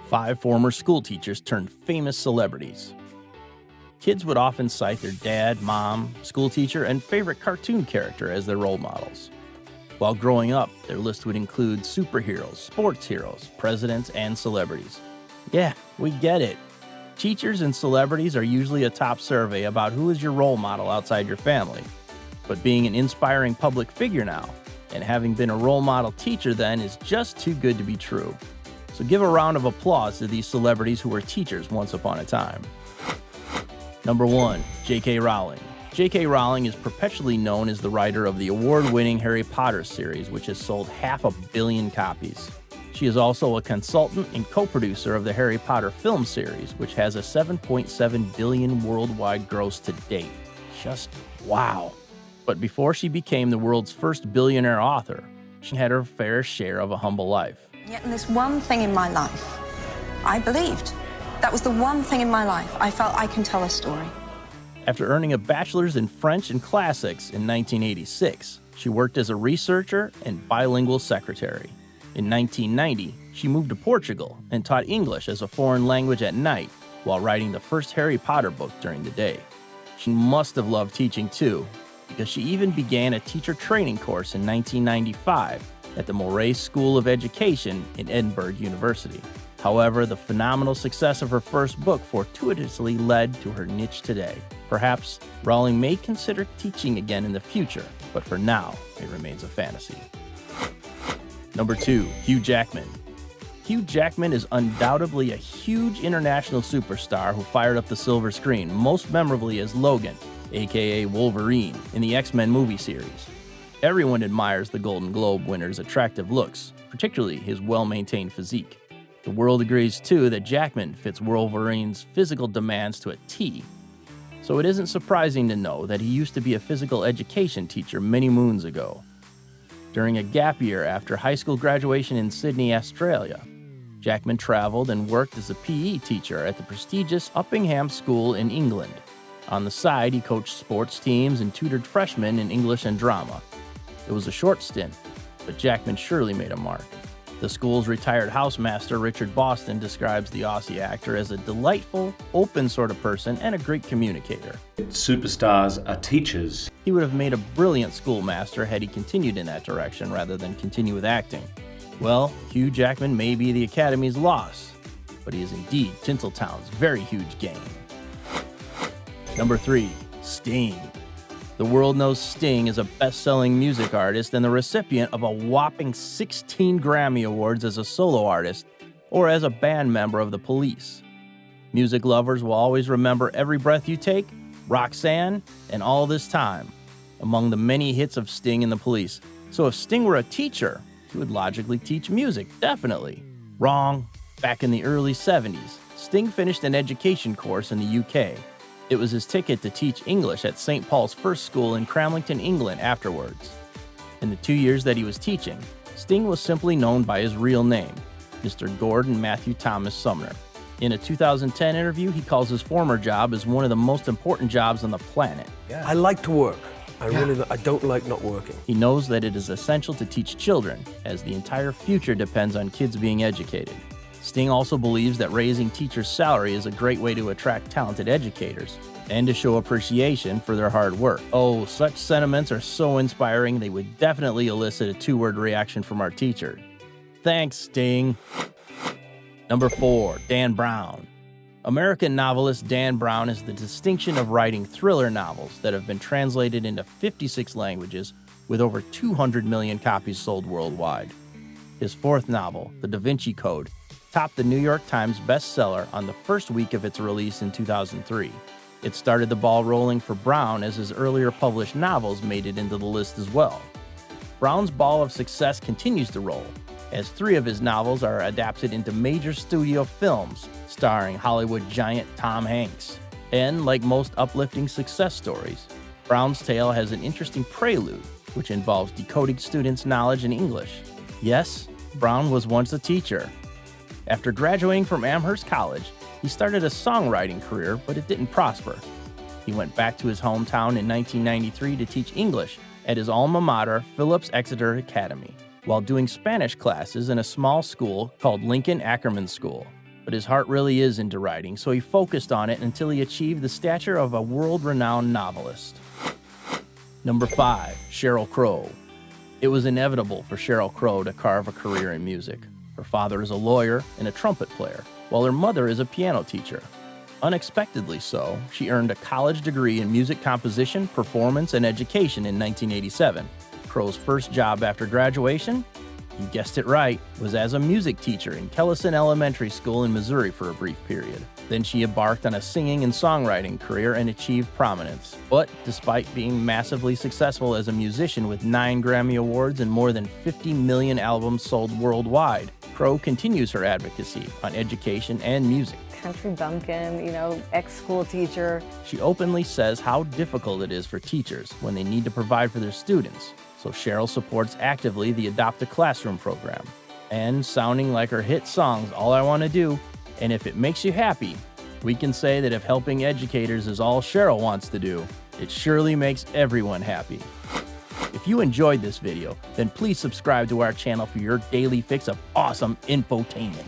5 former schoolteachers turned famous celebrities. Kids would often cite their dad, mom, schoolteacher, and favorite cartoon character as their role models. While growing up, their list would include superheroes, sports heroes, presidents, and celebrities. Yeah, we get it. Teachers and celebrities are usually a top survey about who is your role model outside your family. But being an inspiring public figure now, and having been a role model teacher then, is just too good to be true. So give a round of applause to these celebrities who were teachers once upon a time. Number 1. J.K. Rowling. J.K. Rowling is perpetually known as the writer of the award-winning Harry Potter series, which has sold 500 million copies. She is also a consultant and co-producer of the Harry Potter film series, which has a $7.7 billion worldwide gross to date. Just wow. But before she became the world's first billionaire author, she had her fair share of a humble life. Yet in this one thing in my life, I believed. That was the one thing in my life I felt I can tell a story. After earning a bachelor's in French and Classics in 1986, she worked as a researcher and bilingual secretary. In 1990, she moved to Portugal and taught English as a foreign language at night while writing the first Harry Potter book during the day. She must have loved teaching too, because she even began a teacher training course in 1995 at the Moray School of Education in Edinburgh University. However, the phenomenal success of her first book fortuitously led to her niche today. Perhaps Rowling may consider teaching again in the future, but for now, it remains a fantasy. Number 2. Hugh Jackman. Hugh Jackman is undoubtedly a huge international superstar who fired up the silver screen, most memorably as Logan, aka Wolverine, in the X-Men movie series. Everyone admires the Golden Globe winner's attractive looks, particularly his well-maintained physique. The world agrees, too, that Jackman fits Wolverine's physical demands to a T. So it isn't surprising to know that he used to be a physical education teacher many moons ago. During a gap year after high school graduation in Sydney, Australia, Jackman traveled and worked as a PE teacher at the prestigious Uppingham School in England. On the side, he coached sports teams and tutored freshmen in English and drama. It was a short stint, but Jackman surely made a mark. The school's retired housemaster, Richard Boston, describes the Aussie actor as a delightful, open sort of person and a great communicator. Superstars are teachers. He would have made a brilliant schoolmaster had he continued in that direction rather than continue with acting. Well, Hugh Jackman may be the Academy's loss, but he is indeed Tinseltown's very huge gain. Number 3. Sting. The world knows Sting as a best-selling music artist and the recipient of a whopping 16 Grammy Awards as a solo artist or as a band member of the Police. Music lovers will always remember Every Breath You Take, Roxanne, and All This Time, among the many hits of Sting and the Police. So if Sting were a teacher, he would logically teach music, definitely. Wrong. Back in the early 70s, Sting finished an education course in the UK. It was his ticket to teach English at St. Paul's First School in Cramlington, England afterwards. In the 2 years that he was teaching, Sting was simply known by his real name, Mr. Gordon Matthew Thomas Sumner. In a 2010 interview, he calls his former job as one of the most important jobs on the planet. Yeah. I like to work. I don't like not working. He knows that it is essential to teach children, as the entire future depends on kids being educated. Sting also believes that raising teachers' salary is a great way to attract talented educators and to show appreciation for their hard work. Oh, such sentiments are so inspiring, they would definitely elicit a 2-word reaction from our teacher. Thanks, Sting. Number 4. Dan Brown. American novelist Dan Brown has the distinction of writing thriller novels that have been translated into 56 languages with over 200 million copies sold worldwide. His 4th novel, The Da Vinci Code, topped the New York Times bestseller on the first week of its release in 2003. It started the ball rolling for Brown as his earlier published novels made it into the list as well. Brown's ball of success continues to roll, as 3 of his novels are adapted into major studio films starring Hollywood giant Tom Hanks. And like most uplifting success stories, Brown's tale has an interesting prelude, which involves decoding students' knowledge in English. Yes, Brown was once a teacher. After graduating from Amherst College, he started a songwriting career, but it didn't prosper. He went back to his hometown in 1993 to teach English at his alma mater, Phillips Exeter Academy, while doing Spanish classes in a small school called Lincoln Ackerman School. but his heart really is into writing, so he focused on it until he achieved the stature of a world-renowned novelist. Number 5, Sheryl Crow. It was inevitable for Sheryl Crow to carve a career in music. Her father is a lawyer and a trumpet player, while her mother is a piano teacher. Unexpectedly so, she earned a college degree in music composition, performance, and education in 1987. Crow's first job after graduation? You guessed it right, was as a music teacher in Kellison Elementary School in Missouri for a brief period. Then she embarked on a singing and songwriting career and achieved prominence. But despite being massively successful as a musician with 9 Grammy Awards and more than 50 million albums sold worldwide, Crow continues her advocacy on education and music. Country bumpkin, ex-school teacher. She openly says how difficult it is for teachers when they need to provide for their students. So Sheryl supports actively the Adopt a Classroom program. And sounding like her hit songs, All I Want to Do, and If It Makes You Happy, we can say that if helping educators is all Sheryl wants to do, it surely makes everyone happy. If you enjoyed this video, then please subscribe to our channel for your daily fix of awesome infotainment.